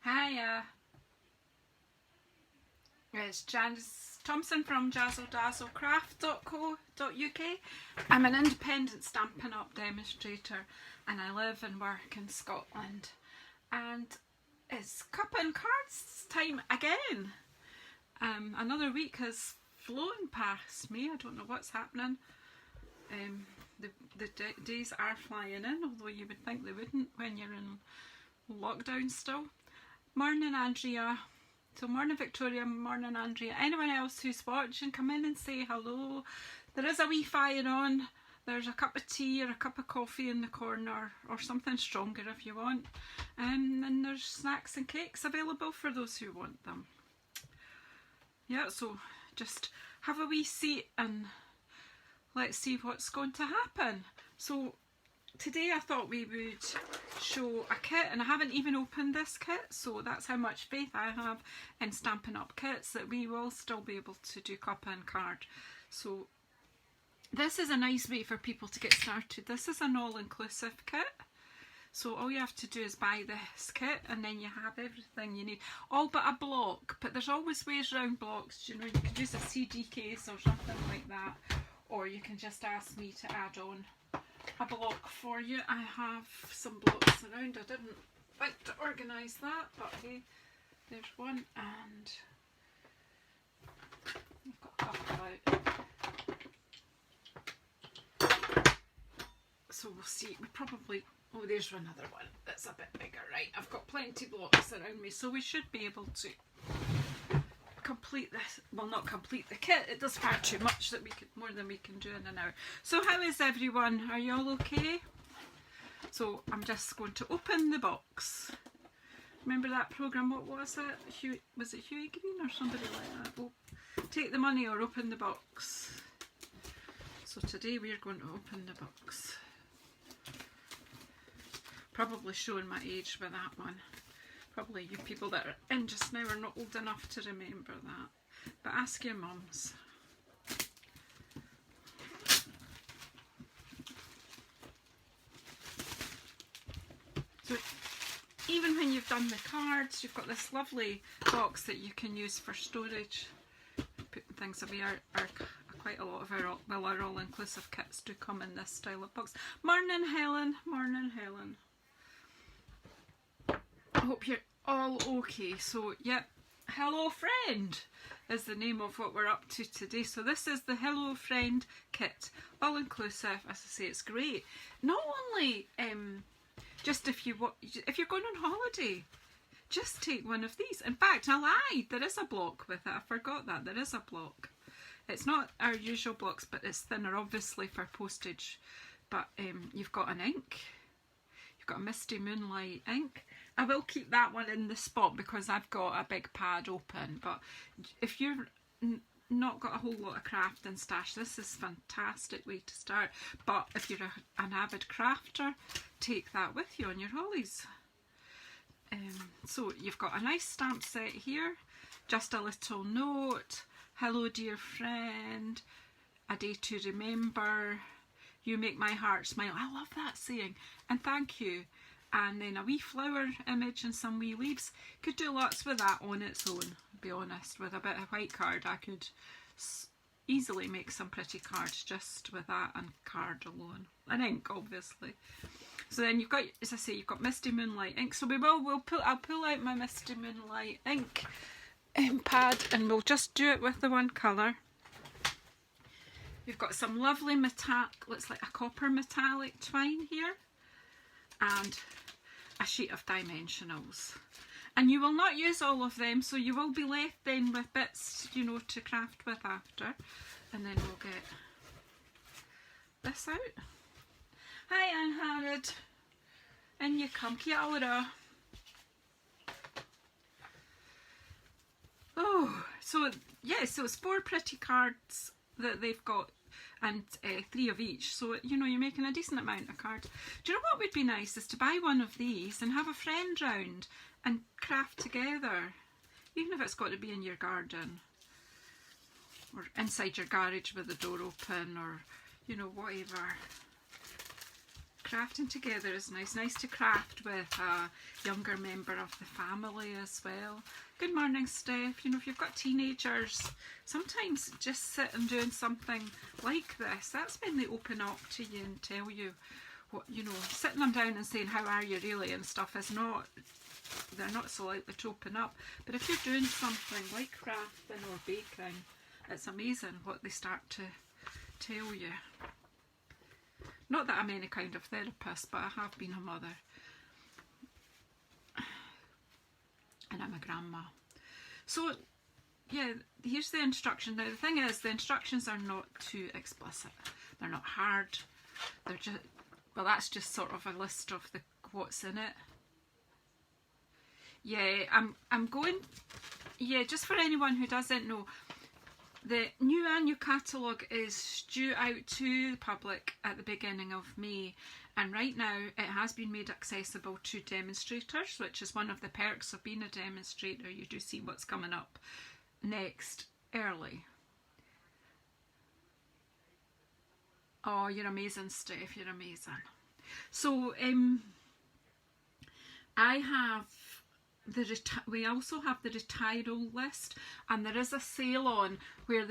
Hiya, it's Janice Thompson from JazzleDazzleCraft.co.uk. I'm an independent Stampin' Up demonstrator and I live and work in Scotland. And it's Cuppa and Cards time again. Another week has flown past me. I don't know what's happening. The days are flying in, although you would think they wouldn't when you're in lockdown still. Morning, Andrea. So morning, Victoria. Morning, Andrea. Anyone else who's watching, come in and say hello. There is a wee fire on. There's a cup of tea or a cup of coffee in the corner, or something stronger if you want. And there's snacks and cakes available for those who want them. Yeah, so just have a wee seat and let's see what's going to happen. So today I thought we would show a kit, and I haven't even opened this kit, so that's how much faith I have in Stampin' Up kits that we will still be able to do Cuppa and Card. So this is a nice way for people to get started. This is an all-inclusive kit. So all you have to do is buy this kit and then you have everything you need. All but a block, but there's always ways around blocks. You know, you could use a CD case or something like that, or you can just ask me to add on a block for you. I have some blocks around. I didn't think to organise that, but hey, there's one, and I've got a couple out. So we'll see. We probably, oh, there's another one that's a bit bigger, right? I've got plenty of blocks around me, so we should be able to complete this. Well, not complete the kit, it does far too much, that we could, more than we can do in an hour. So how is everyone? Are you all okay? So I'm just going to open the box. Remember that programme, what was it? Was it Huey Green or somebody like that? Oh, take the money or open the box. So today we're going to open the box. Probably showing my age with that one. Probably you people that are in just now are not old enough to remember that. But ask your mums. So even when you've done the cards, you've got this lovely box that you can use for storage. Putting things away are quite a lot of our all-inclusive kits do come in this style of box. Morning, Helen. Morning, Helen. I hope you're all okay. So, yep, Hello Friend is the name of what we're up to today. So this is the Hello Friend kit, all inclusive. As I say, it's great. Not only just if you're going on holiday, just take one of these. In fact, I lied. There is a block with it. I forgot that there is a block. It's not our usual blocks, but it's thinner, obviously for postage. But you've got an ink. You've got a Misty Moonlight ink. I will keep that one in the spot because I've got a big pad open, but if you've not got a whole lot of craft and stash, this is a fantastic way to start. But if you're an avid crafter, take that with you on your holidays. So you've got a nice stamp set here, just a little note, hello dear friend, a day to remember, you make my heart smile. I love that saying, and thank you. And then a wee flower image and some wee leaves. Could do lots with that on its own, to be honest. With a bit of white card I could easily make some pretty cards just with that and card alone. And ink, obviously. So then you've got, as I say, you've got Misty Moonlight ink. So I'll pull out my Misty Moonlight ink pad and we'll just do it with the one colour. You've got some lovely metallic, looks like a copper metallic twine here, and a sheet of dimensionals. And you will not use all of them, so you will be left then with bits, you know, to craft with after. And then we'll get this out. Hi Anne Harrod. In you come, kia ora. Oh, so yeah, so it's 4 pretty cards that they've got, and 3 of each, so you know you're making a decent amount of cards. Do you know what would be nice is to buy one of these and have a friend round and craft together, even if it's got to be in your garden or inside your garage with the door open, or you know, whatever. crafting together is nice to craft with a younger member of the family as well. Good morning, Steph. You know, if you've got teenagers, sometimes just sitting doing something like this, that's when they open up to you and tell you what, you know, sitting them down and saying, how are you really, and stuff is not, they're not so likely to open up. But if you're doing something like crafting or baking, it's amazing what they start to tell you. Not that I'm any kind of therapist, but I have been a mother. And I'm a grandma. So, yeah, here's the instruction. Now, the thing is, the instructions are not too explicit. They're not hard. They're just, well, that's just sort of a list of the what's in it. Yeah, I'm going, yeah, just for anyone who doesn't know, the new annual catalogue is due out to the public at the beginning of May, and right now it has been made accessible to demonstrators, which is one of the perks of being a demonstrator. You do see what's coming up next early. Oh, you're amazing, Steph, you're amazing. So I have we also have the retiral list, and there is a sale on where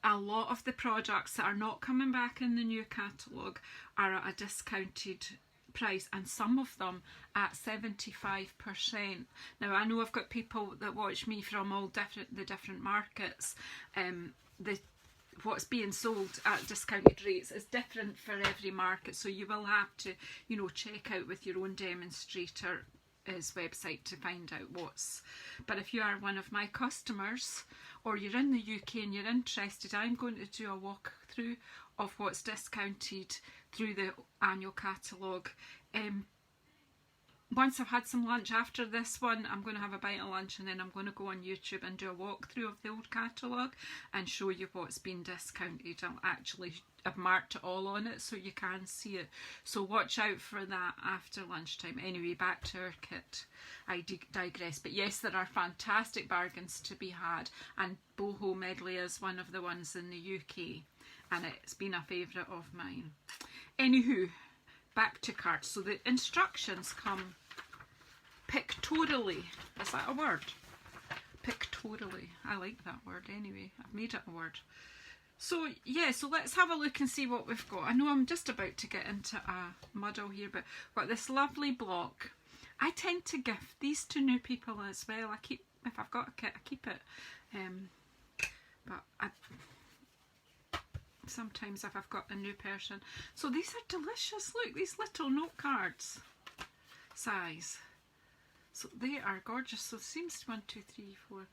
a lot of the products that are not coming back in the new catalogue are at a discounted price, and some of them at 75%. Now, I know I've got people that watch me from all the different markets. What's being sold at discounted rates is different for every market, so you will have to, you know, check out with your own demonstrator his website to find out what's. But if you are one of my customers, or you're in the UK and you're interested, I'm going to do a walkthrough of what's discounted through the annual catalogue. Once I've had some lunch after this one, I'm going to have a bite of lunch, and then I'm going to go on YouTube and do a walkthrough of the old catalogue and show you what's been discounted. I'll actually have marked it all on it so you can see it. So watch out for that after lunchtime. Anyway, back to our kit. I digress. But yes, there are fantastic bargains to be had, and Boho Medley is one of the ones in the UK, and it's been a favourite of mine. Anywho, back to cards. So the instructions come pictorially. Is that a word? Pictorially. I like that word anyway. I've made it a word. So yeah, so let's have a look and see what we've got. I know I'm just about to get into a muddle here, but we've got this lovely block. I tend to gift these to new people as well. I keep, if I've got a kit, I keep it. But sometimes if I've got a new person. So these are delicious. Look, these little note cards size. So they are gorgeous. So it seems 1, 2, 3, 4,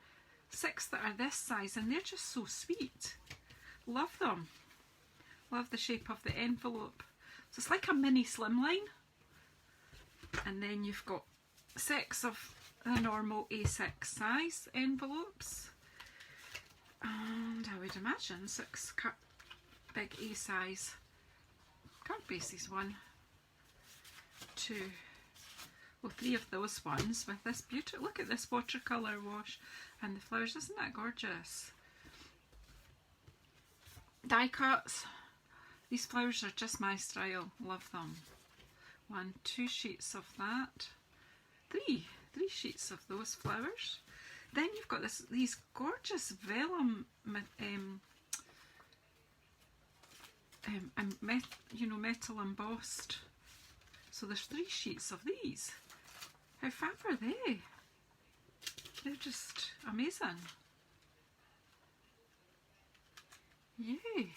6 that are this size, and they're just so sweet. Love them. Love the shape of the envelope. So it's like a mini slimline. And then you've got 6 of the normal A6 size envelopes. And I would imagine 6 big A size card bases. 1, 2, well, 3 of those ones with this beautiful, look at this watercolour wash and the flowers. Isn't that gorgeous? Die cuts. These flowers are just my style. Love them. 1, 2 sheets of that. 3 sheets of those flowers. Then you've got these gorgeous vellum, metal embossed. So there's 3 sheets of these. How fab are they? They're just amazing. Yay!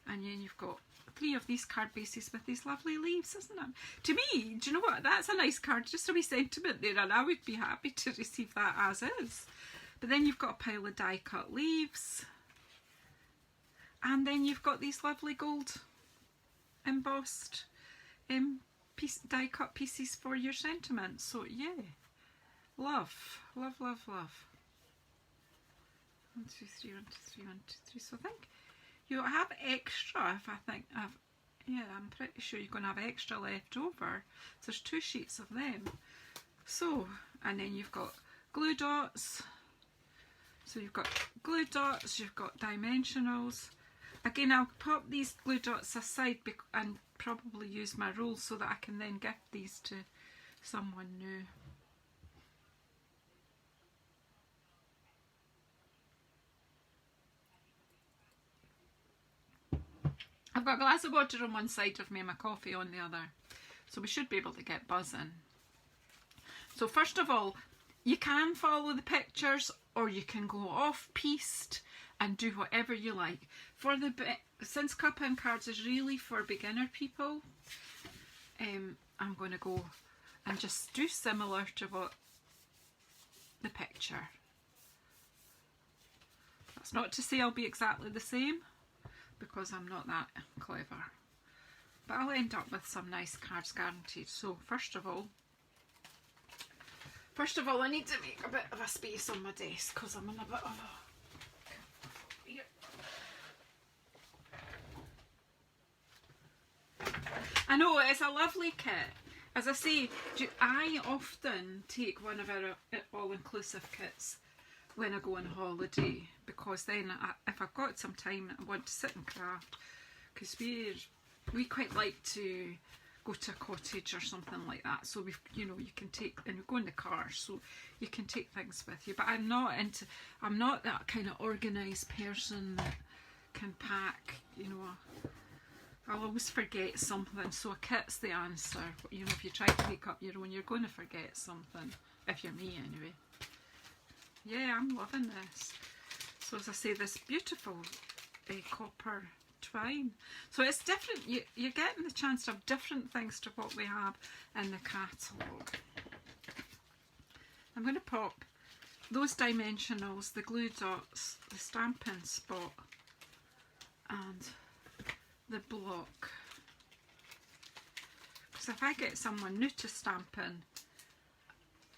And then you've got 3 of these card bases with these lovely leaves, isn't it? To me, do you know what? That's a nice card, just a wee sentiment there, and I would be happy to receive that as is. But then you've got a pile of die cut leaves, and then you've got these lovely gold embossed die cut pieces for your sentiments. So yeah, love, love, love, love. 1, 2, 3, 1, 2, 3, 1, 2, 3. So I think you'll have extra. If I think yeah, I'm pretty sure you're going to have extra left over. So there's 2 sheets of them. So, and then you've got glue dots. So you've got glue dots, you've got dimensionals. Again, I'll pop these glue dots aside and probably use my roll so that I can then gift these to someone new. I've got a glass of water on one side of me and my coffee on the other, so we should be able to get buzzing. So first of all, you can follow the pictures or you can go off-piste and do whatever you like. Since Cuppa and Cards is really for beginner people, I'm going to go and just do similar to what the picture. That's not to say I'll be exactly the same, because I'm not that clever, but I'll end up with some nice cards guaranteed. So first of all I need to make a bit of a space on my desk because I'm in a bit of a... I know, it's a lovely kit. As I say, I often take one of our all-inclusive kits when I go on holiday, because then if I've got some time I want to sit and craft, because we quite like to go to a cottage or something like that, so you can take, and we go in the car, so you can take things with you. But I'm not that kind of organised person that can pack, I'll always forget something, so a kit's the answer. If you try to pick up your own, you're going to forget something, if you're me anyway. Yeah, I'm loving this. So as I say, this beautiful copper twine. So it's different, you're getting the chance to have different things to what we have in the catalogue. I'm going to pop those dimensionals, the glue dots, the stamping spot and the block. Because if I get someone new to stamping,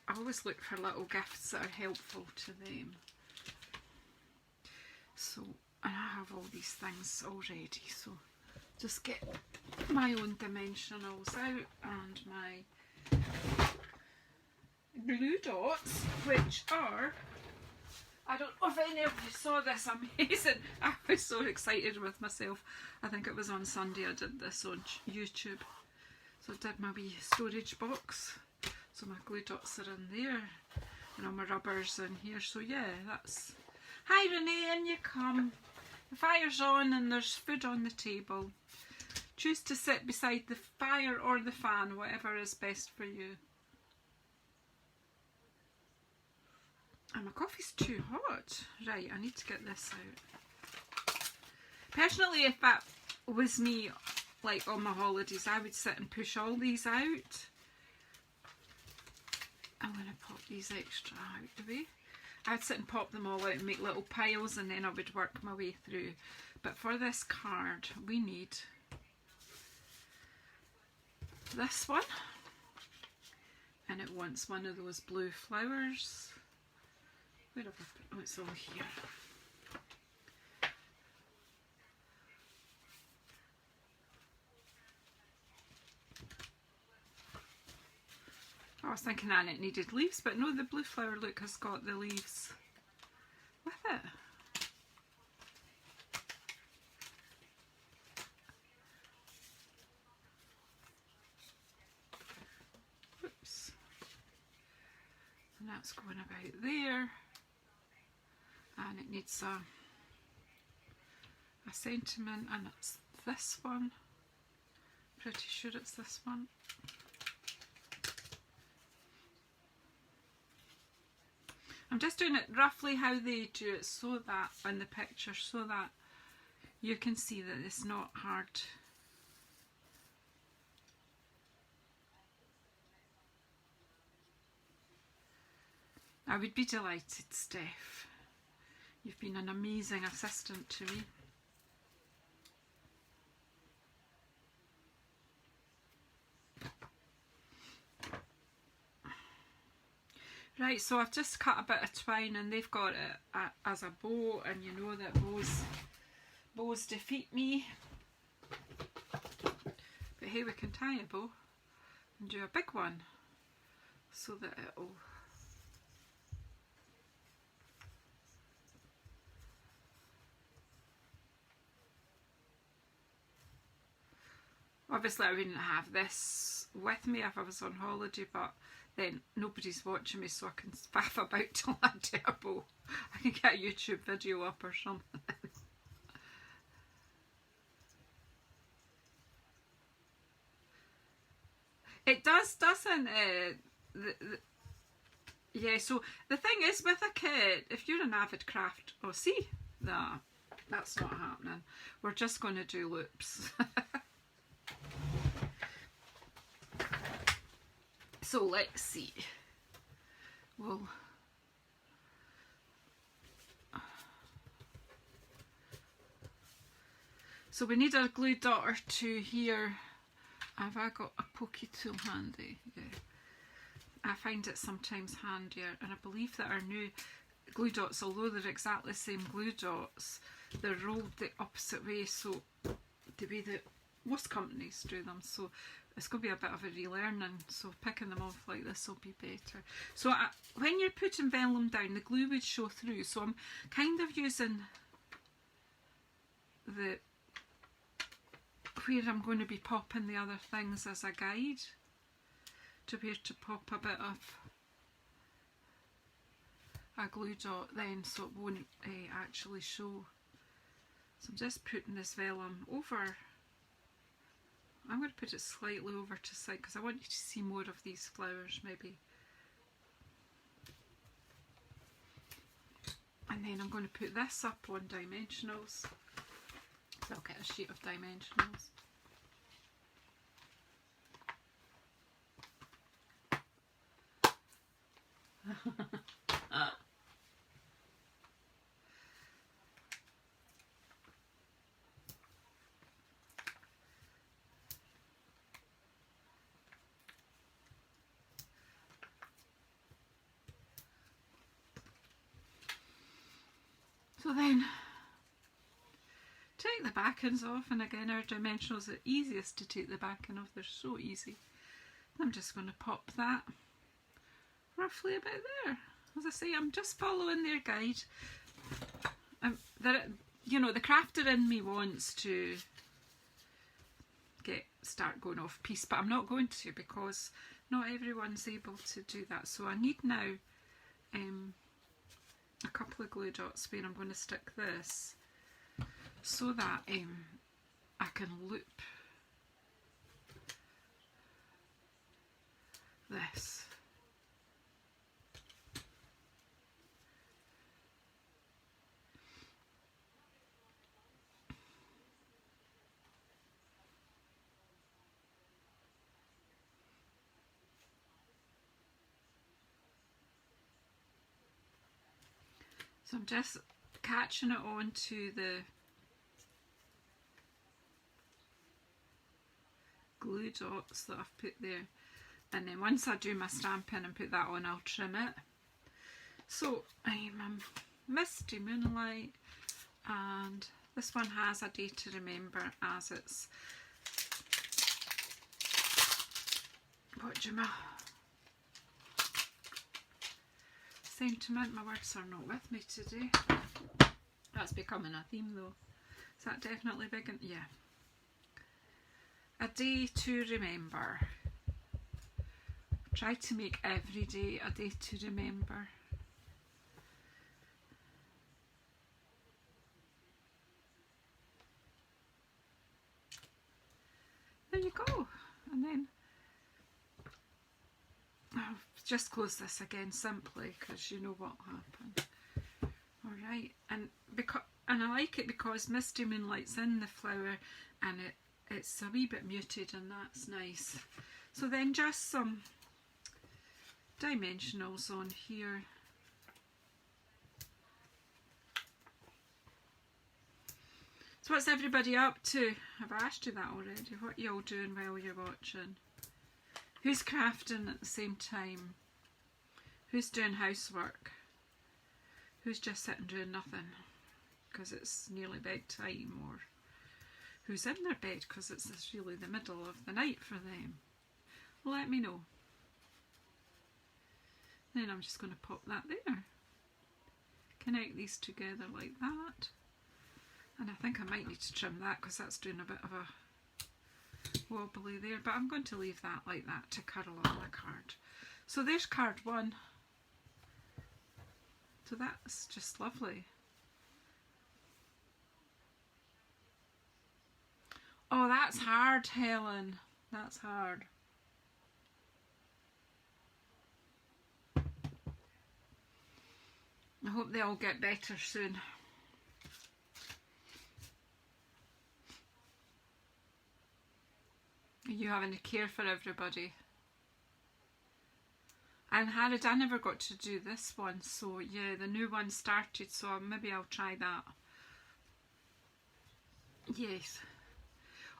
I always look for little gifts that are helpful to them. So, and I have all these things already, so just get my own dimensionals out and my glue dots, which are, I don't know if any of you saw this amazing, I was so excited with myself. I think it was on Sunday I did this on YouTube. So I did my wee storage box. So my glue dots are in there, and all my rubbers in here. So yeah, that's... Hi Renee, in you come. The fire's on and there's food on the table. Choose to sit beside the fire or the fan, whatever is best for you. And my coffee's too hot. Right, I need to get this out. Personally, if that was me, like on my holidays, I would sit and push all these out. I'm going to pop these extra out the way. I'd sit and pop them all out and make little piles, and then I would work my way through. But for this card, we need this one. And it wants one of those blue flowers. Where have I put? Oh, it's all here. I was thinking that it needed leaves, but no, the blue flower look has got the leaves with it. Oops. And that's going about there. And it needs a sentiment, and it's this one. Pretty sure it's this one. I'm just doing it roughly how they do it, so that in the picture, so that you can see that it's not hard. I would be delighted, Steph. You've been an amazing assistant to me. Right, so I've just cut a bit of twine, and they've got it as a bow, and you know that bows defeat me. But hey, we can tie a bow and do a big one so that it'll... Obviously I wouldn't have this with me if I was on holiday, but then nobody's watching me, so I can faff about till I do a bow. I can get a YouTube video up or something. It doesn't yeah, so the thing is with a kit, if you're an avid craft, oh see, that's not happening. We're just going to do loops. So let's see. Well, so we need a glue dot or two here. Have I got a pokey tool handy? Yeah. I find it sometimes handier, and I believe that our new glue dots, although they're exactly the same glue dots, they're rolled the opposite way, so the way that most companies do them, so it's going to be a bit of a relearning, so picking them off like this will be better. So when you're putting vellum down, the glue would show through, so I'm kind of using the where I'm going to be popping the other things as a guide to where to pop a bit of a glue dot then, so it won't actually show. So I'm just putting this vellum over. I'm going to put it slightly over to the side because I want you to see more of these flowers maybe. And then I'm going to put this up on dimensionals. So I'll get a sheet of dimensionals. So then take the backings off, and again our dimensionals are easiest to take the backing off, they're so easy. I'm just going to pop that roughly about there. As I say, I'm just following their guide. You know, the crafter in me wants to start going off piece, but I'm not going to because not everyone's able to do that. So I need now a couple of glue dots where I'm going to stick this so that I can loop this. So I'm just catching it onto the glue dots that I've put there, and then once I do my stamping and put that on, I'll trim it. So I'm Misty Moonlight, and this one has a day to remember as its sentiment. My words are not with me today. That's becoming a theme though. Is that definitely big? Yeah. A day to remember. Try to make every day a day to remember. There you go. And then I'll just close this again simply because you know what happened. Alright, and I like it because Misty Moonlight's in the flower and it's a wee bit muted, and that's nice. So then just some dimensionals on here. So what's everybody up to? Have I asked you that already? What are you all doing while you're watching? Who's crafting at the same time? Who's doing housework? Who's just sitting doing nothing because it's nearly bedtime? Or who's in their bed because it's really the middle of the night for them? Let me know. Then I'm just going to pop that there. Connect these together like that. And I think I might need to trim that because that's doing a bit of a wobbly there, but I'm going to leave that like that to curl on the card. So there's card 1. So that's just lovely. Oh, that's hard, Helen. That's hard. I hope they all get better soon. Are you having to care for everybody? And Harrod, I never got to do this one, so yeah, the new one started, so maybe I'll try that. Yes.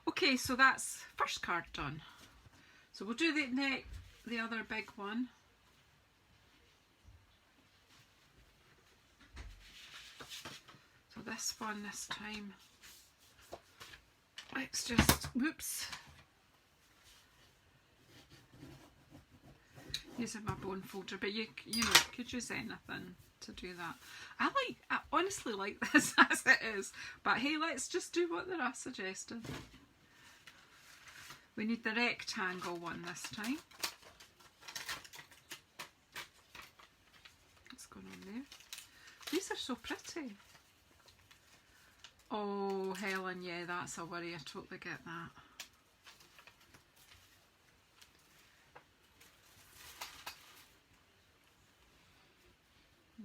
Okay, so that's first card done. So we'll do the other big one. So this one this time. Let's just, whoops. Using my bone folder, but you know, could use anything to do that. I honestly like this as it is, but hey, let's just do what they're suggesting. We need the rectangle one this time. What's going on there? These are so pretty. Oh, Helen, yeah, that's a worry. I totally get that.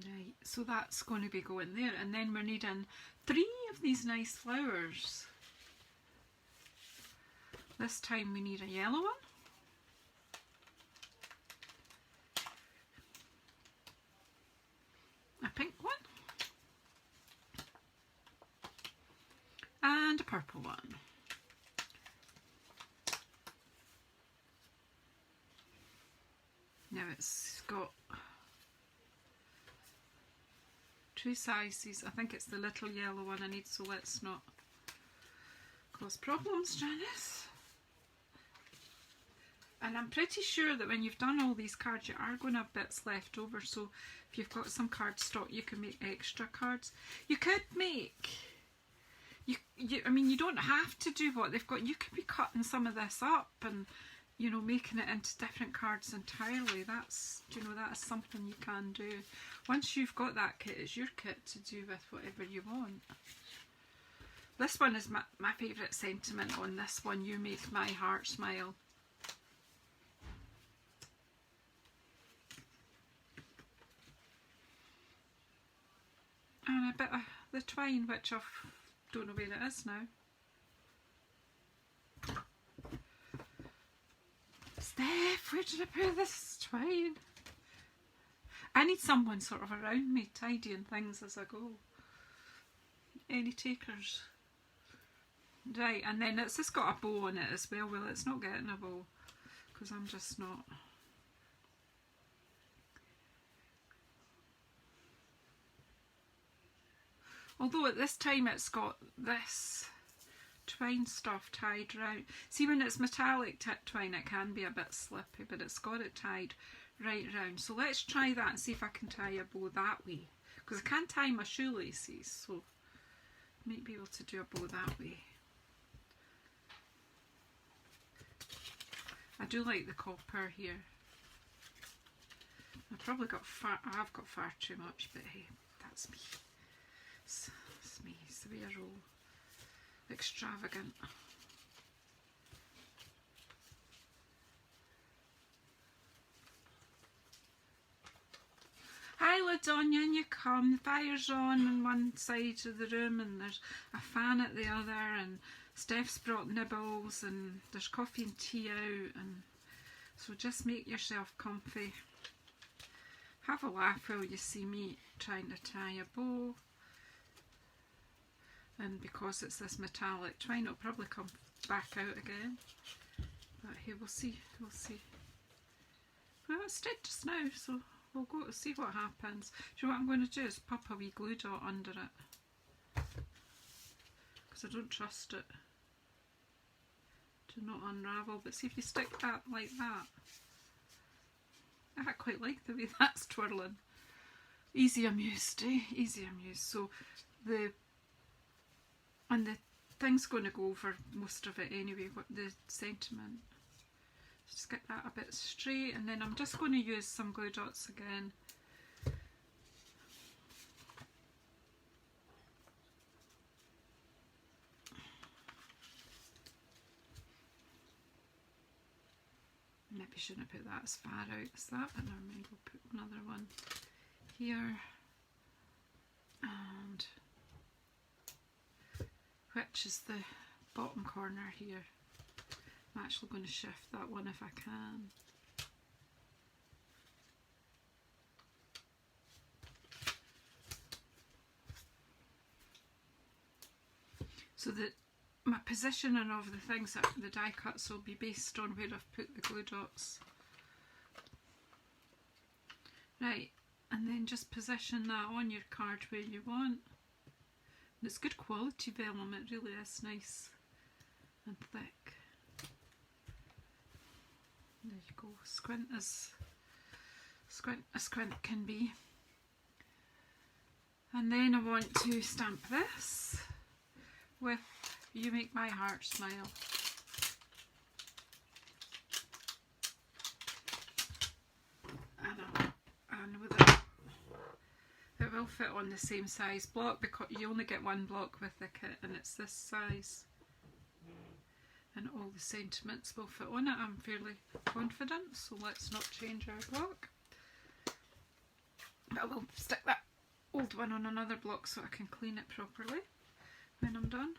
Right, so that's going to be going there, and then we're needing 3 of these nice flowers. This time we need a yellow one, a pink one, and a purple one. Now it's got 2 sizes. I think it's the little yellow one I need, so let's not cause problems, Janice. And I'm pretty sure that when you've done all these cards, you are going to have bits left over, so if you've got some card stock, you can make extra cards. You could make, I mean, you don't have to do what they've got. You could be cutting some of this up and, you know, making it into different cards entirely. That's, you know, that is something you can do. Once you've got that kit, it's your kit to do with whatever you want. This one is my favourite sentiment on this one. You make my heart smile. And a bit of the twine, which I don't know where it is now. Steph, where did I put this twine? I need someone sort of around me tidying things as I go. Any takers? Right, and then it's just got a bow on it as well. Well, it's not getting a bow because I'm just not. Although at this time it's got this twine stuff tied round. See, when it's metallic twine it can be a bit slippy, but it's got it tied right round. So let's try that and see if I can tie a bow that way, because I can't tie my shoelaces, so I might be able to do a bow that way. I do like the copper here. I've got far too much, but hey, that's me. It's me, it's the way I roll. Extravagant. Hi LaDonia, and you come. The fire's on one side of the room and there's a fan at the other, and Steph's brought nibbles and there's coffee and tea out, and so just make yourself comfy. Have a laugh while you see me trying to tie a bow. And because it's this metallic twine, it'll probably come back out again. But hey, we'll see, we'll see. Well, it's dead just now, so we'll go to see what happens. Do you know what I'm going to do is pop a wee glue dot under it, because I don't trust it to not unravel. But see if you stick that like that. I quite like the way that's twirling. Easy amused, eh? Easy amused. So the thing's going to go over most of it anyway, what the sentiment. Just get that a bit straight, and then I'm just going to use some glue dots again. Maybe shouldn't have put that as far out as that, but never mind, we'll put another one here. And which is the bottom corner here. I'm actually going to shift that one if I can. So that my positioning of the things that the die cuts will be based on where I've put the glue dots. Right, and then just position that on your card where you want. And it's good quality vellum, it really is nice and thick. There you go, squint as squint can be. And then I want to stamp this with "You Make My Heart Smile." And with it will fit on the same size block, because you only get one block with the kit and it's this size. And all the sentiments will fit on it, I'm fairly confident, so let's not change our block. But I will stick that old one on another block so I can clean it properly when I'm done.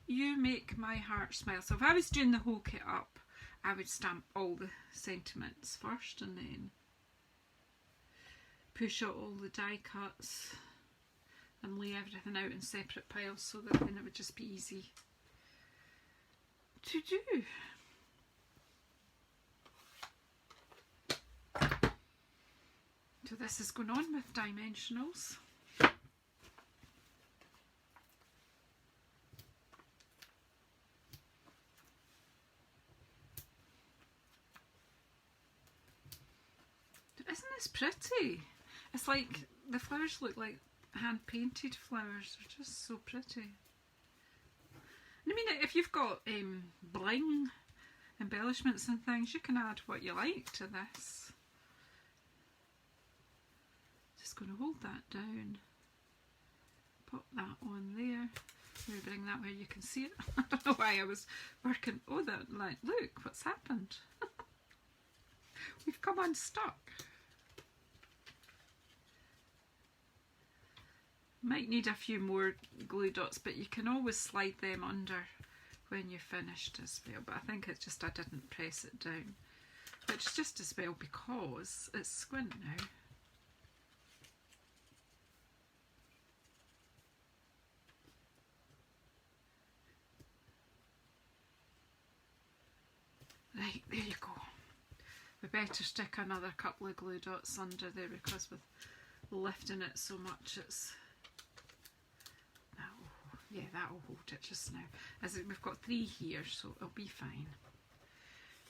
You Make My Heart Smile. So if I was doing the whole kit up, I would stamp all the sentiments first and then push out all the die cuts and lay everything out in separate piles, so that then it would just be easy to do. So this is going on with dimensionals. Isn't this pretty? It's like the flowers look like hand painted flowers. They're just so pretty. And I mean, if you've got bling embellishments and things, you can add what you like to this. Just going to hold that down, pop that on there. Maybe bring that where you can see it. I don't know why I was working. Oh, that, like, look what's happened. We've come unstuck. Might need a few more glue dots, but you can always slide them under when you're finished as well. But I think it's just I didn't press it down, which is just as well because it's squint now. Right, there you go. We better stick another couple of glue dots under there, because with lifting it so much, it's... Yeah, that'll hold it just now. As we've got 3 here, so it'll be fine.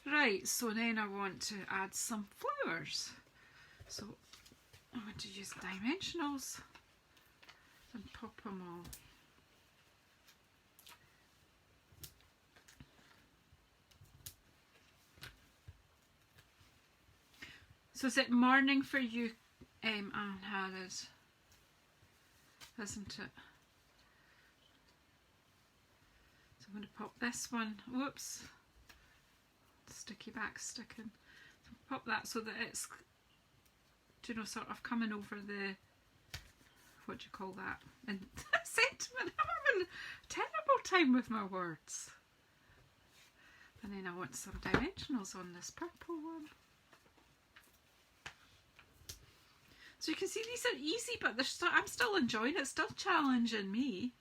Right, so then I want to add some flowers. So I'm going to use dimensionals and pop them all. So is it morning for you, Anne Harrod? Isn't it? So I'm going to pop this one, whoops, sticky back sticking. So pop that so that it's, you know, sort of coming over the, what do you call that? And sentiment. I'm having a terrible time with my words. And then I want some dimensionals on this purple one. So you can see these are easy, but they're I'm still enjoying it. It's still challenging me.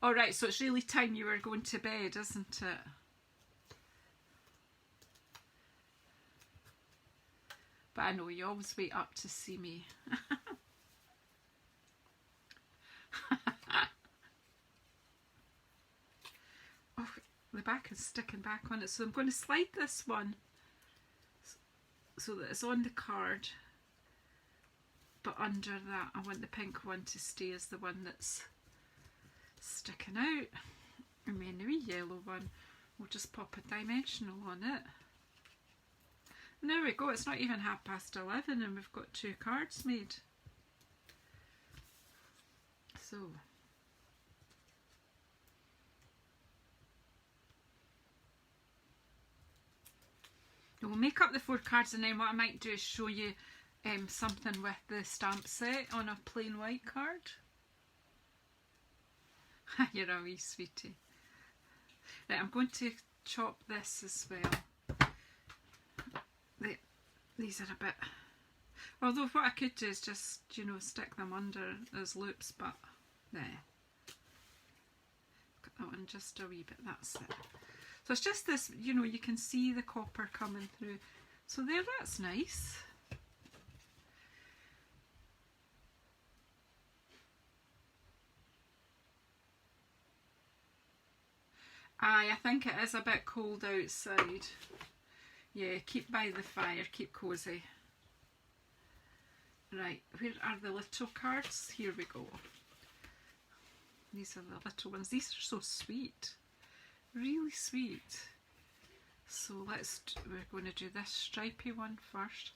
Alright, so it's really time you were going to bed, isn't it? But I know you always wait up to see me. Oh, the back is sticking back on it, so I'm going to slide this one so that it's on the card but under that I want the pink one to stay as the one that's sticking out, and then the wee yellow one, we'll just pop a dimensional on it. And there we go, it's not even 11:30 and we've got 2 cards made. So we'll make up the 4 cards, and then what I might do is show you something with the stamp set on a plain white card. You're a wee sweetie. Right, I'm going to chop this as well. These are a bit... Although what I could do is just, you know, stick them under as loops, but there. Got that one just a wee bit, that's it. So it's just this, you know, you can see the copper coming through. So there, that's nice. Aye, I think it is a bit cold outside. Yeah, keep by the fire, keep cosy. Right, where are the little cards? Here we go. These are the little ones. These are so sweet. Really sweet. So we're going to do this stripy one first.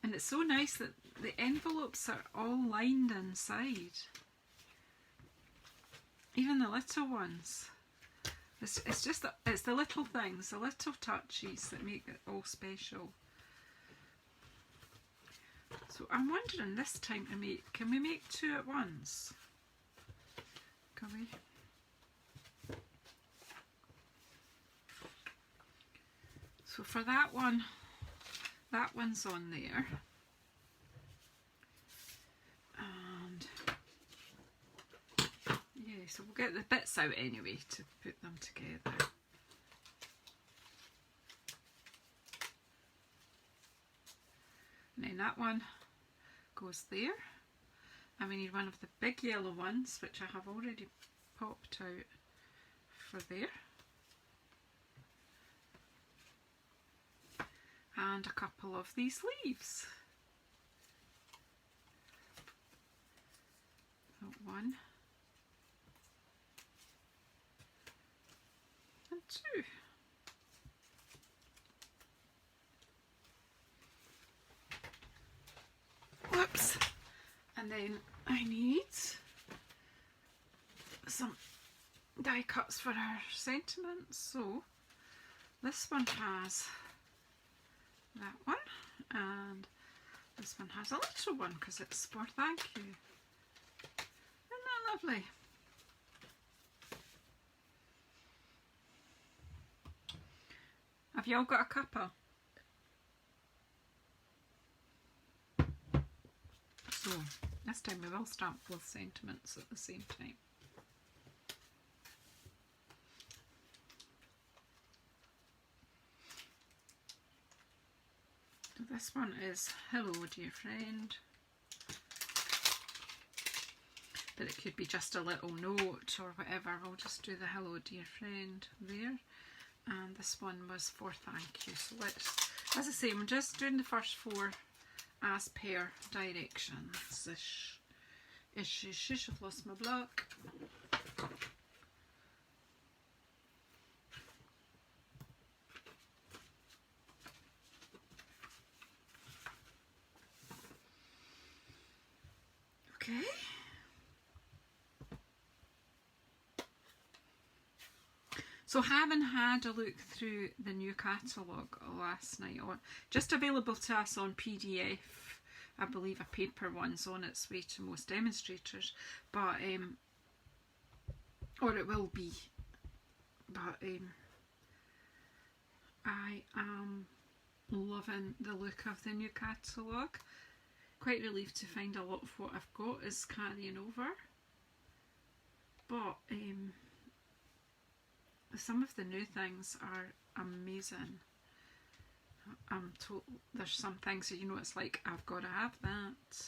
And it's so nice that the envelopes are all lined inside. Even the little ones. It's just that it's the little things, the little touches that make it all special. So I'm wondering this time to make, can we make 2 at once? Can we? So for that one's on there. And yeah, so we'll get the bits out anyway to put them together. And then that one goes there. And we need one of the big yellow ones, which I have already popped out for there. And a couple of these leaves. So 1 and 2. Whoops. And then I need some die cuts for our sentiments. So this one has that one, and this one has a little one because it's for thank you. Isn't that lovely? Have you all got a cuppa? So this time we will stamp both sentiments at the same time. So this one is hello dear friend, but it could be just a little note or whatever. We'll just do the hello dear friend there. And this one was for thank you. So let's, as I say, I'm just doing the first 4 as per directions. I've lost my block. Okay. So having had a look through the new catalogue last night, just available to us on PDF, I believe a paper one's on its way to most demonstrators, but or it will be, but I am loving the look of the new catalogue. Quite relieved to find a lot of what I've got is carrying over, but some of the new things are amazing. I'm told there's some things that, you know, it's like I've got to have that,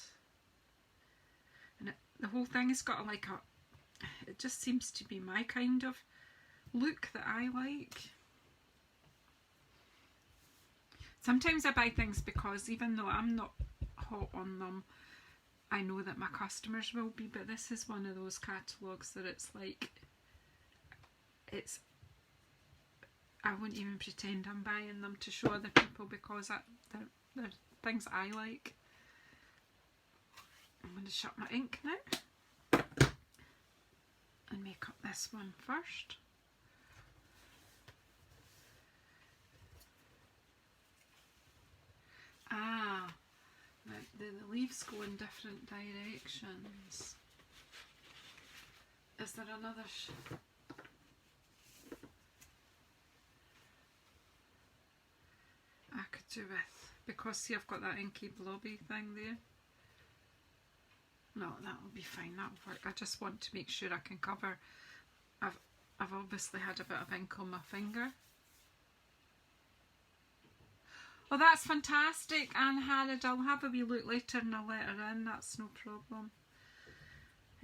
and the whole thing has got like it just seems to be my kind of look that I like. Sometimes I buy things because even though I'm not hot on them, I know that my customers will be, but this is one of those catalogues that it's like, I wouldn't even pretend I'm buying them to show other people, because they're things I like. I'm going to shut my ink now and make up this one first. Ah, right, the leaves go in different directions. Is there another I could do with, because see, I've got that inky blobby thing there. No, that will be fine, that'll work. I just want to make sure I can cover. I've obviously had a bit of ink on my finger. Oh, that's fantastic, Anne Harrod. I'll have a wee look later and I'll let her in, that's no problem.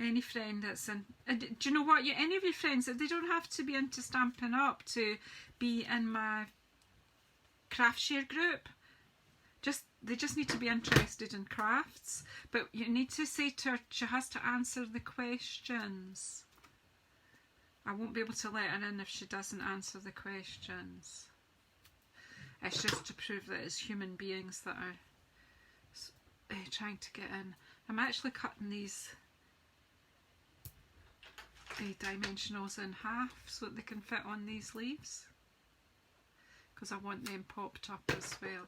Any friend that's in, do you know what, any of your friends, they don't have to be into Stampin' Up to be in my craft share group. They just need to be interested in crafts, but you need to say to her she has to answer the questions. I won't be able to let her in if she doesn't answer the questions. It's just to prove that it's human beings that are trying to get in. I'm actually cutting these dimensionals in half so that they can fit on these leaves, because I want them popped up as well.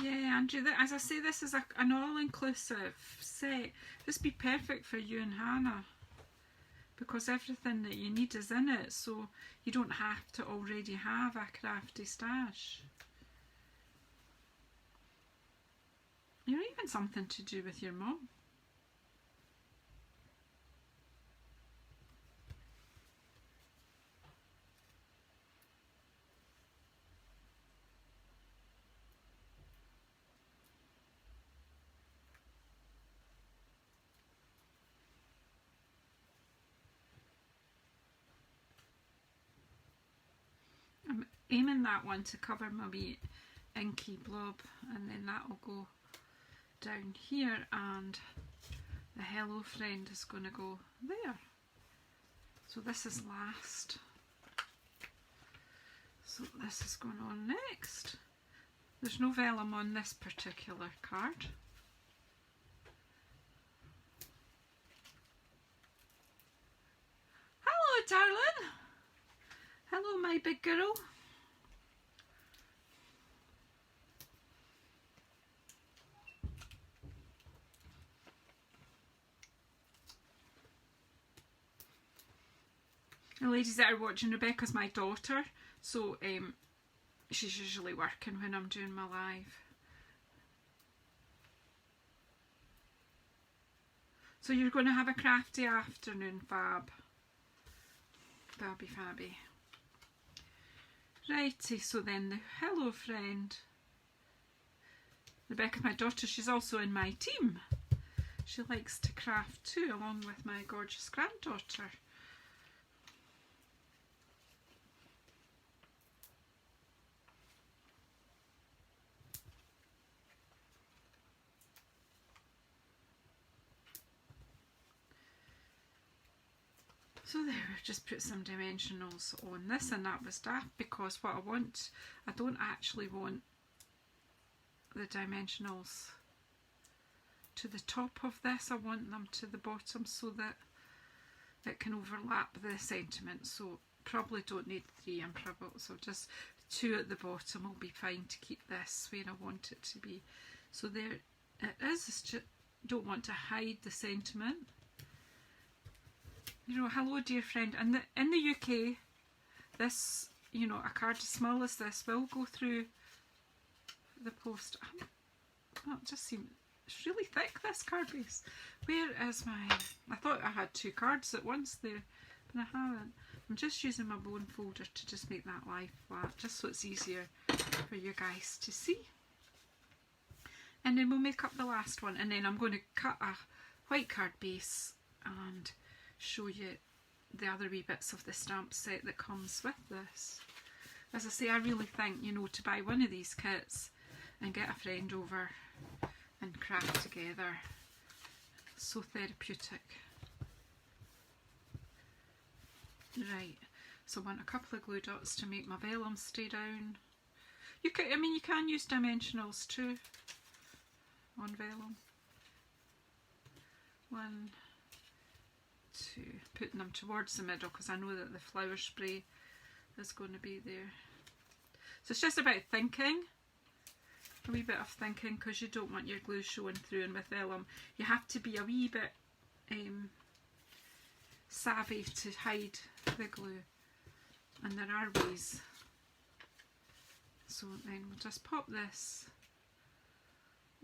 Yeah, Andrew, as I say, this is an all-inclusive set. This would be perfect for you and Hannah, because everything that you need is in it, so you don't have to already have a crafty stash. You're even something to do with your mum. I'm aiming that one to cover my wee inky blob, and then that will go down here, and the hello friend is going to go there. So this is last. So this is going on next. There's no vellum on this particular card. Hello, darling. Hello, my big girl. The ladies that are watching, Rebecca's my daughter, so she's usually working when I'm doing my live. So you're going to have a crafty afternoon, Fab. Fabby Fabby. Righty, so then the hello friend. Rebecca, my daughter, she's also in my team. She likes to craft too, along with my gorgeous granddaughter. So there, we've just put some dimensionals on this, and that was daft, because what I want, I don't actually want the dimensionals to the top of this, I want them to the bottom so that it can overlap the sentiment. So probably don't need 3, and probably, so just 2 at the bottom will be fine to keep this where I want it to be. So there it is. It's just, don't want to hide the sentiment. You know, hello dear friend. And in the UK, this, you know, a card as small as this will go through the post. That just seems, it's really thick, this card base. Where is my, I thought I had 2 cards at once there, and I haven't. I'm just using my bone folder to just make that lie flat, just so it's easier for you guys to see. And then we'll make up the last one, and then I'm going to cut a white card base and show you the other wee bits of the stamp set that comes with this. As I say, I really think, you know, to buy one of these kits and get a friend over and craft together, so therapeutic. Right, so I want a couple of glue dots to make my vellum stay down. You can, I mean, you can use dimensionals too on vellum. 1, 2, putting them towards the middle because I know that the flower spray is going to be there. So it's just about thinking, a wee bit of thinking, because you don't want your glue showing through, and with vellum you have to be a wee bit savvy to hide the glue, and there are ways. So then we'll just pop this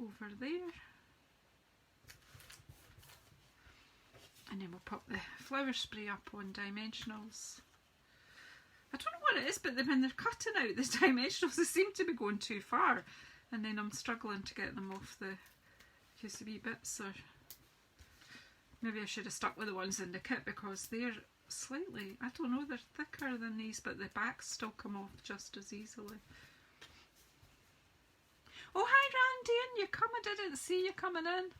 over there, and then we'll pop the flower spray up on dimensionals. I don't know what it is, but when they're cutting out the dimensionals, they seem to be going too far, and then I'm struggling to get them off the wee bits. Or maybe I should have stuck with the ones in the kit, because they're slightly, I don't know, they're thicker than these, but the backs still come off just as easily. Oh, hi Randy, and you come, I didn't see you coming in.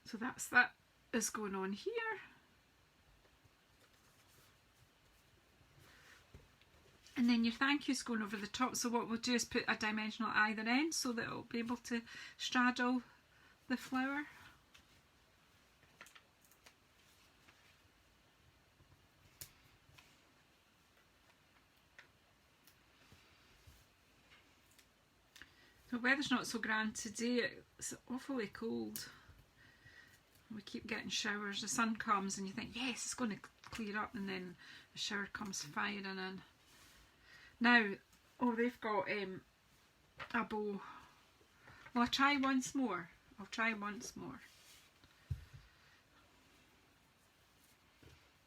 So that is going on here. And then your thank you's going over the top, so what we'll do is put a dimensional at either end so that it'll be able to straddle the flower. The weather's not so grand today, it's awfully cold. We keep getting showers, the sun comes and you think, yes, it's going to clear up, and then the shower comes firing in. Now, oh, they've got a bow. Well, I'll try once more. I'll try once more.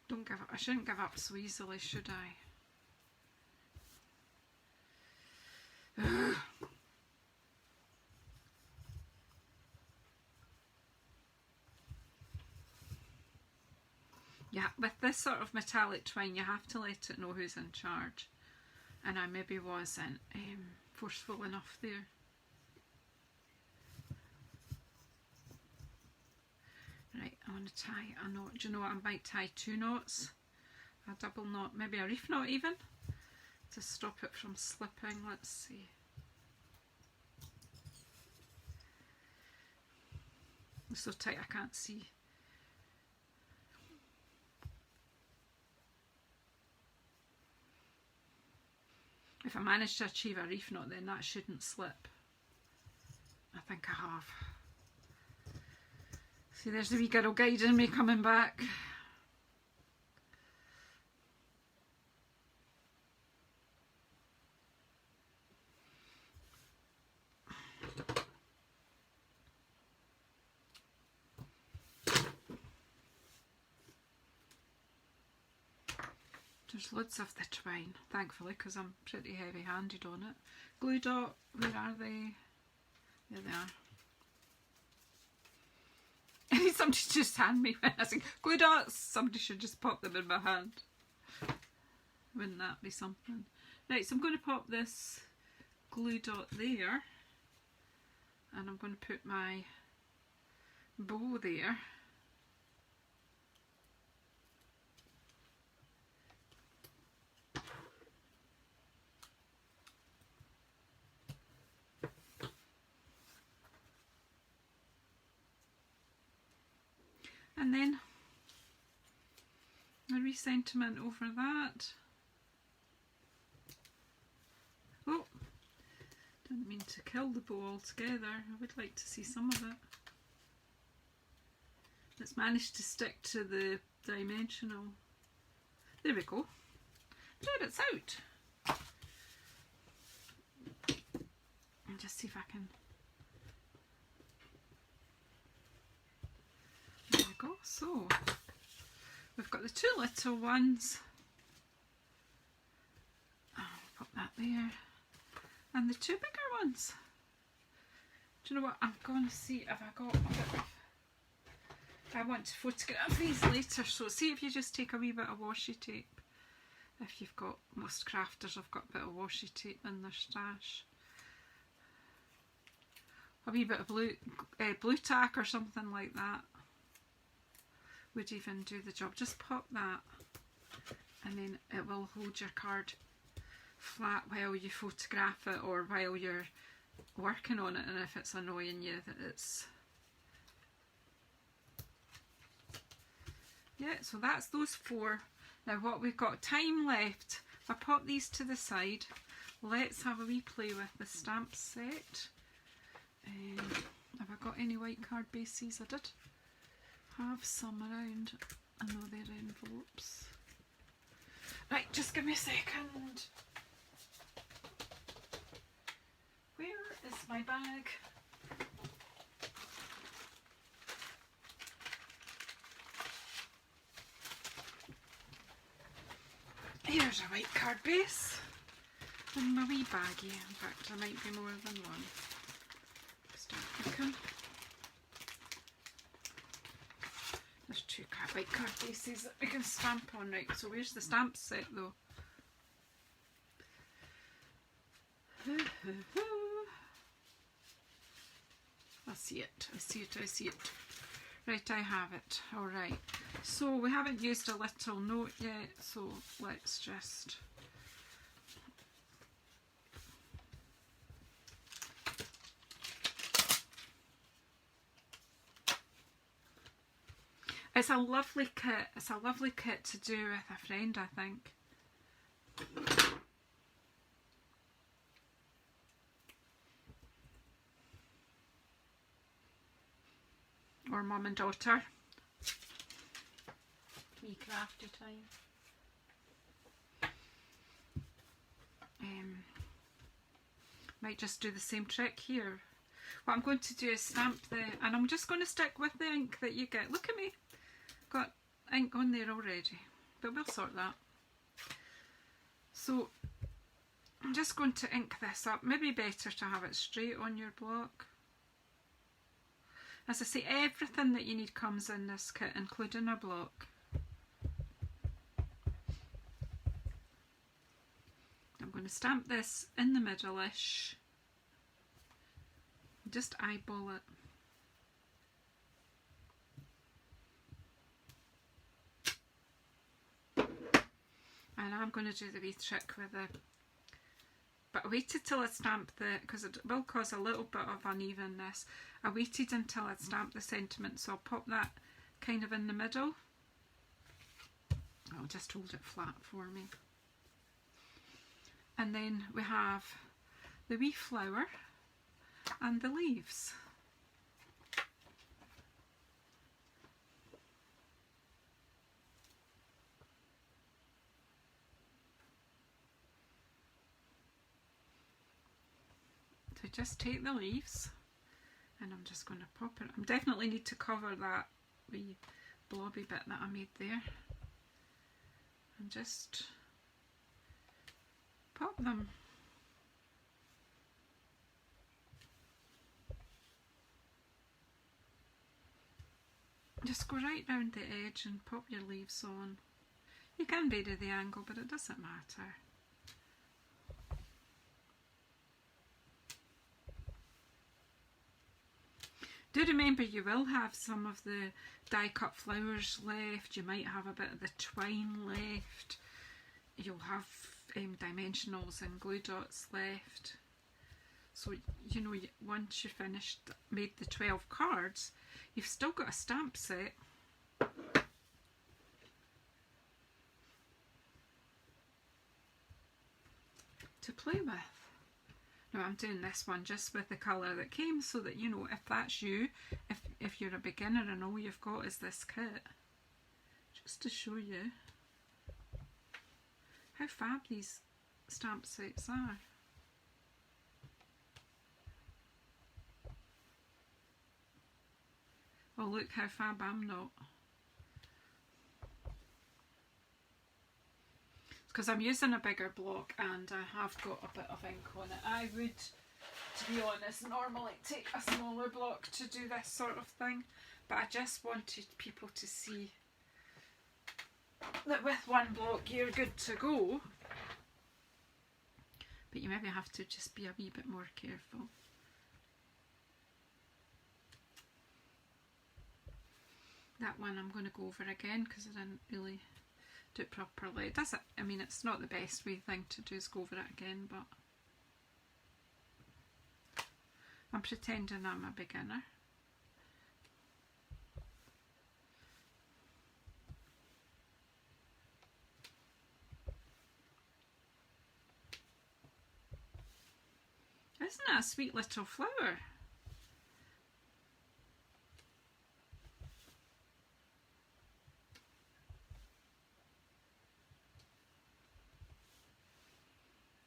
Don't give up. I shouldn't give up so easily, should I? Yeah, with this sort of metallic twine, you have to let it know who's in charge. And I maybe wasn't forceful enough there. Right, I want to tie a knot. Do you know what? I might tie 2 knots. A double knot, maybe a reef knot even, to stop it from slipping. Let's see. It's so tight I can't see. If I manage to achieve a reef knot, then that shouldn't slip. I think I have. See, there's the wee girl guiding me coming back. There's loads of the twine, thankfully, because I'm pretty heavy-handed on it. Glue dot, where are they? There they are. I need somebody to just hand me when I say glue dots. Somebody should just pop them in my hand. Wouldn't that be something? Right, so I'm going to pop this glue dot there, and I'm going to put my bow there. And then a re-sentiment over that. Oh, didn't mean to kill the bow altogether. I would like to see some of it. It's managed to stick to the dimensional. There we go. There, it's out. And just see if I can. There we go. So we've got the two little ones. I'll put that there. And the two bigger ones. Do you know what? I'm going to see if I got a bit of. I want to photograph these later, so see if you just take a wee bit of washi tape. If you've got, most crafters have got a bit of washi tape in their stash. A wee bit of blue tack or something like that would even do the job. Just pop that and then it will hold your card flat while you photograph it or while you're working on it, and if it's annoying you that it's... Yeah, so that's those four. Now what we've got time left, if I pop these to the side, let's have a wee play with the stamp set. Have I got any white card bases? I did have some around. I know they're envelopes. Right, just give me a second. Where is my bag? Here's a white card base and my wee baggie. In fact, there might be more than one. Start looking. There's two white card bases that we can stamp on. Right, so where's the stamp set though? I see it, I see it, I see it. Right, I have it. Alright, so we haven't used a little note yet, so let's just... It's a lovely kit. It's a lovely kit to do with a friend, I think. Or mum and daughter. Wee crafty time. Might just do the same trick here. What I'm going to do is stamp the, and I'm just going to stick with the ink that you get. Look at me. Got ink on there already, but we'll sort that. So I'm just going to ink this up. Maybe better to have it straight on your block. As I say, everything that you need comes in this kit, including a block. I'm going to stamp this in the middle-ish. Just eyeball it. And I'm going to do the wee trick with it. But I waited till I stamped the, because it will cause a little bit of unevenness. I waited until I'd stamped the sentiment, so I'll pop that kind of in the middle. I'll just hold it flat for me. And then we have the wee flower and the leaves. So just take the leaves and I'm just going to pop it. I definitely need to cover that wee blobby bit that I made there. And just pop them. Just go right round the edge and pop your leaves on. You can vary the angle, but it doesn't matter. Do remember you will have some of the die cut flowers left, you might have a bit of the twine left, you'll have dimensionals and glue dots left. So, you know, once you've finished, made the 12 cards, you've still got a stamp set. To play with. Now I'm doing this one just with the colour that came so that, you know, if that's you, if you're a beginner and all you've got is this kit, just to show you how fab these stamp sets are. Oh, look how fab I'm not. Because I'm using a bigger block and I have got a bit of ink on it. I would, to be honest, normally take a smaller block to do this sort of thing, but I just wanted people to see that with one block you're good to go, but you maybe have to just be a wee bit more careful. That one I'm going to go over again because I didn't really do it properly. It does it, I mean, it's not the best way thing to do is go over it again, but I'm pretending I'm a beginner. Isn't that a sweet little flower?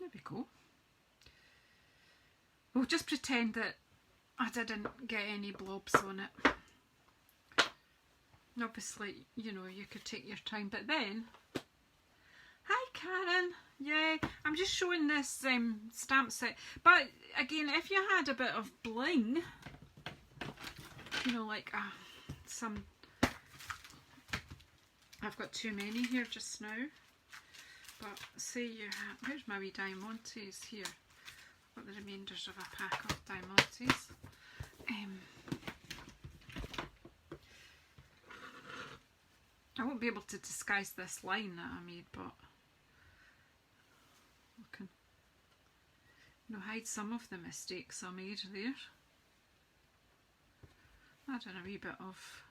There we go. We'll just pretend that I didn't get any blobs on it. Obviously, you know, you could take your time, but then... Hi Karen! Yeah, I'm just showing this stamp set. But again, if you had a bit of bling, you know, like some... I've got too many here just now. But say you have... Where's my wee Diamantes here? I've got the remainders of a pack of Diamantes. I won't be able to disguise this line that I made, but I can, you know, hide some of the mistakes I made there. Add in a wee bit of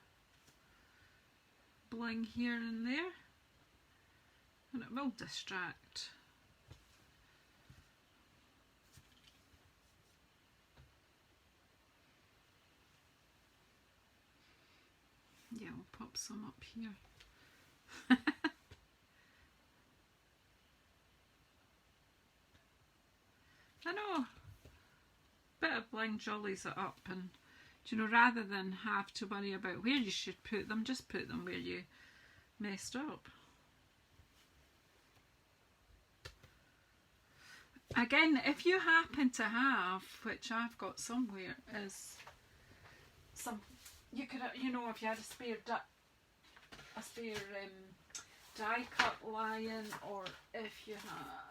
bling here and there, and it will distract. Yeah, we'll pop some up here. I know, bit of bling jollies it up, and you know, rather than have to worry about where you should put them, just put them where you messed up. Again, if you happen to have, which I've got somewhere, is some, you could, you know, if you had a spare die cut lion, or if you had,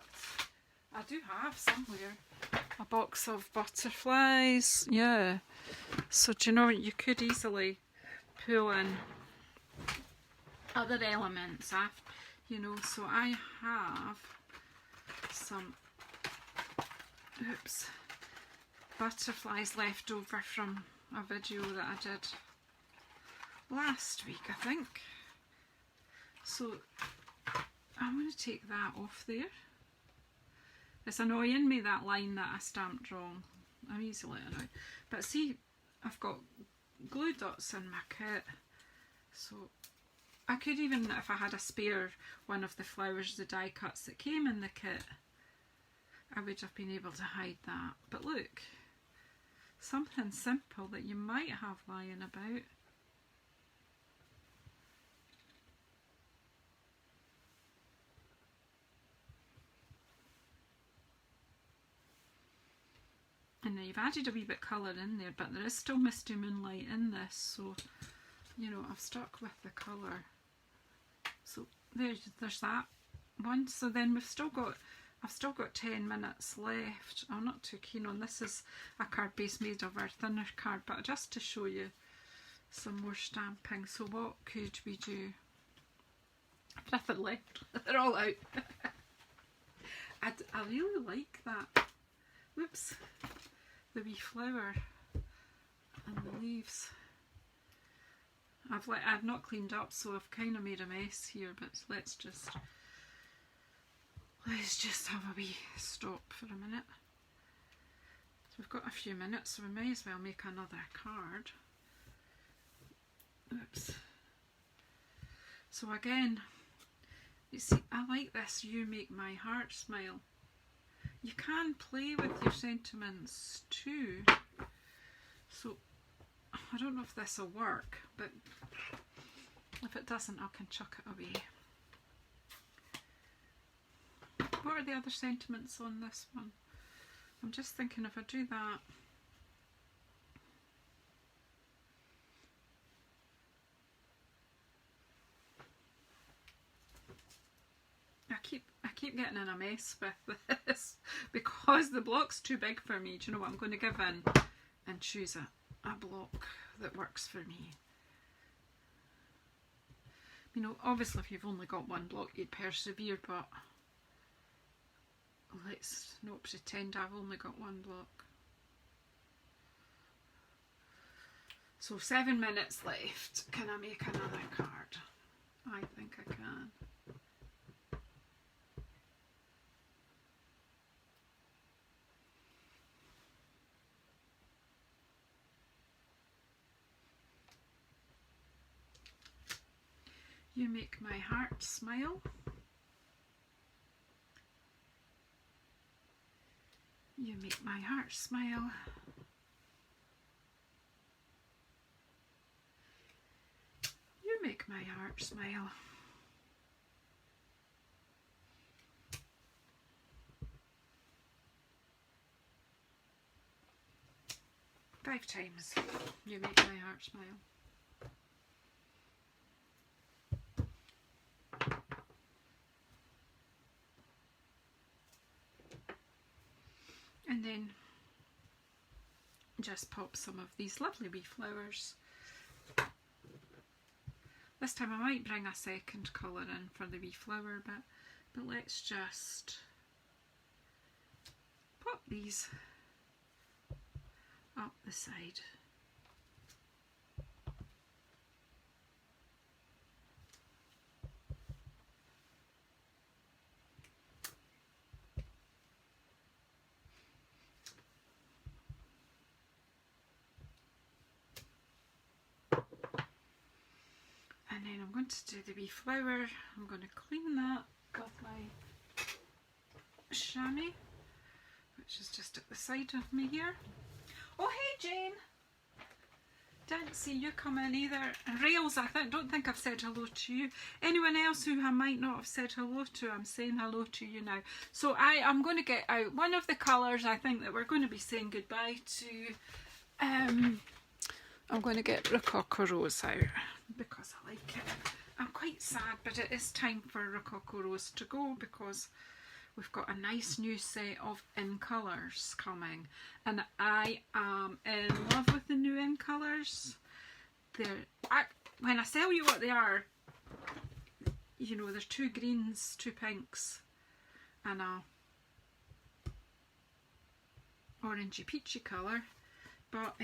I do have somewhere a box of butterflies, yeah, so do you know, you could easily pull in other elements after, you know. So I have some butterflies left over from a video that I did last week, I think. So I'm going to take that off there. It's annoying me, that line that I stamped wrong. I'm easily annoyed. But see, I've got glue dots in my kit. So I could even, if I had a spare one of the flowers, the die cuts that came in the kit, I would have been able to hide that. But look, something simple that you might have lying about. And now you've added a wee bit colour in there, but there is still Misty Moonlight in this, so you know, I've stuck with the colour. So there's that one. So then I've still got 10 minutes left. I'm not too keen on this. Is a card base made of our thinner card, but just to show you some more stamping. So what could we do? Nothing left. They're all out. I really like that. Whoops. The wee flower and the leaves. I've not cleaned up, so I've kind of made a mess here, but let's just have a wee stop for a minute. So we've got a few minutes, so we may as well make another card. Oops. So again, you see, I like this, you make my heart smile. You can play with your sentiments too. So I don't know if this will work, but if it doesn't, I can chuck it away. What are the other sentiments on this one? I'm just thinking if I do that. I keep getting in a mess with this because the block's too big for me. Do you know what? I'm going to give in and choose a block that works for me. You know, obviously if you've only got one block you'd persevere, but let's not pretend I've only got one block. So 7 minutes left. Can I make another card? I think I can. You make my heart smile. You make my heart smile. You make my heart smile. Five times. You make my heart smile. And then just pop some of these lovely wee flowers. This time I might bring a second colour in for the wee flower bit, but let's just pop these up the side. And then I'm going to do the wee flower. I'm going to clean that with my chamois, which is just at the side of me here. Oh hey Jane! Didn't see you come in either. And Rails, don't think I've said hello to you. Anyone else who I might not have said hello to, I'm saying hello to you now. So I'm going to get out one of the colours I think that we're going to be saying goodbye to. I'm going to get Rococo Rose out because I like it. I'm quite sad, but it is time for Rococo Rose to go because we've got a nice new set of in colours coming, and I am in love with the new in colours. When I tell you what they are, you know, there's 2 greens, 2 pinks, and a orangey peachy colour, but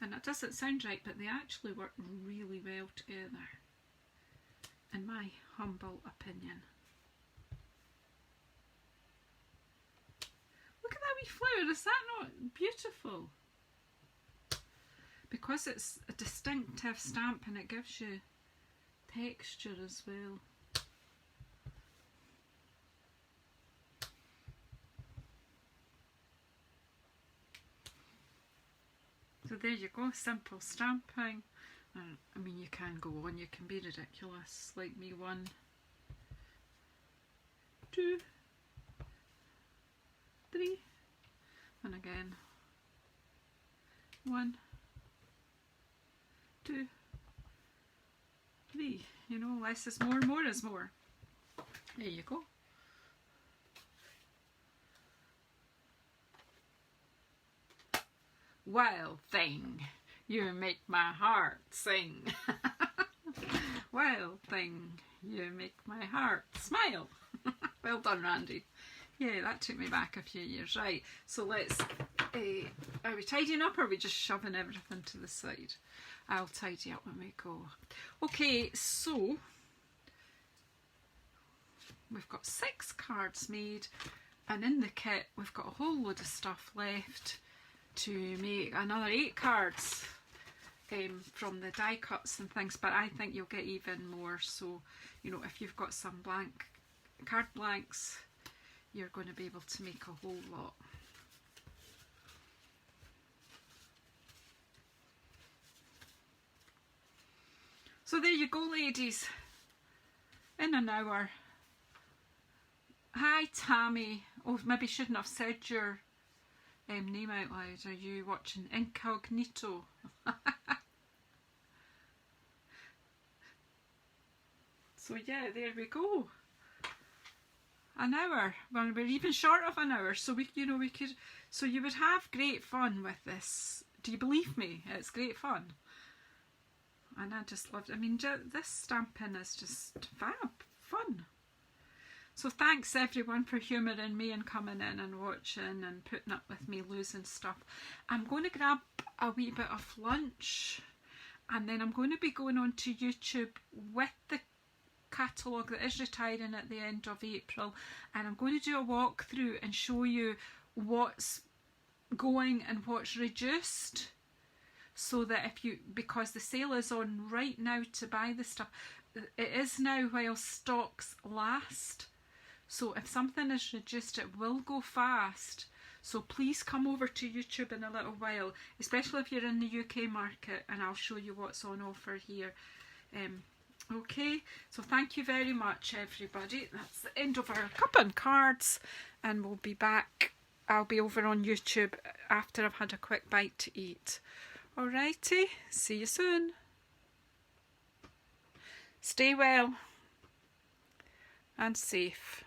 and it doesn't sound right, but they actually work really well together, in my humble opinion. Look at that wee flower, is that not beautiful? Because it's a distinctive stamp and it gives you texture as well. So there you go, simple stamping. I mean, you can go on, you can be ridiculous like me. 1, 2, 3, and again 1, 2, 3. You know, less is more, more is more. There you go. Wild thing, you make my heart sing. Wild thing, you make my heart smile. Well done, Randy. Yeah, that took me back a few years. Right, so let's, are we tidying up or are we just shoving everything to the side? I'll tidy up when we go. Okay, so we've got 6 cards made, and in the kit we've got a whole load of stuff left to make another 8 cards. from the die cuts and things, but I think you'll get even more. So, you know, if you've got some blank card blanks, you're going to be able to make a whole lot. So there you go, ladies, in an hour. Hi Tammy. Oh, maybe shouldn't have said your name out loud. Are you watching Incognito? So yeah, there we go. An hour. Well, we're even short of an hour, so we could. So you would have great fun with this. Do you believe me? It's great fun, and I just loved it. I mean, this stamping is just fun. So thanks everyone for humouring me and coming in and watching and putting up with me losing stuff. I'm going to grab a wee bit of lunch, and then I'm going to be going on to YouTube with the catalogue that is retiring at the end of April, and I'm going to do a walkthrough and show you what's going and what's reduced, so that because the sale is on right now to buy the stuff, it is now while stocks last. So if something is reduced, it will go fast. So please come over to YouTube in a little while, especially if you're in the UK market, and I'll show you what's on offer here. Okay, so thank you very much everybody. That's the end of our Cuppa and Cards, and we'll be back. I'll be over on YouTube after I've had a quick bite to eat. Alrighty, see you soon. Stay well and safe.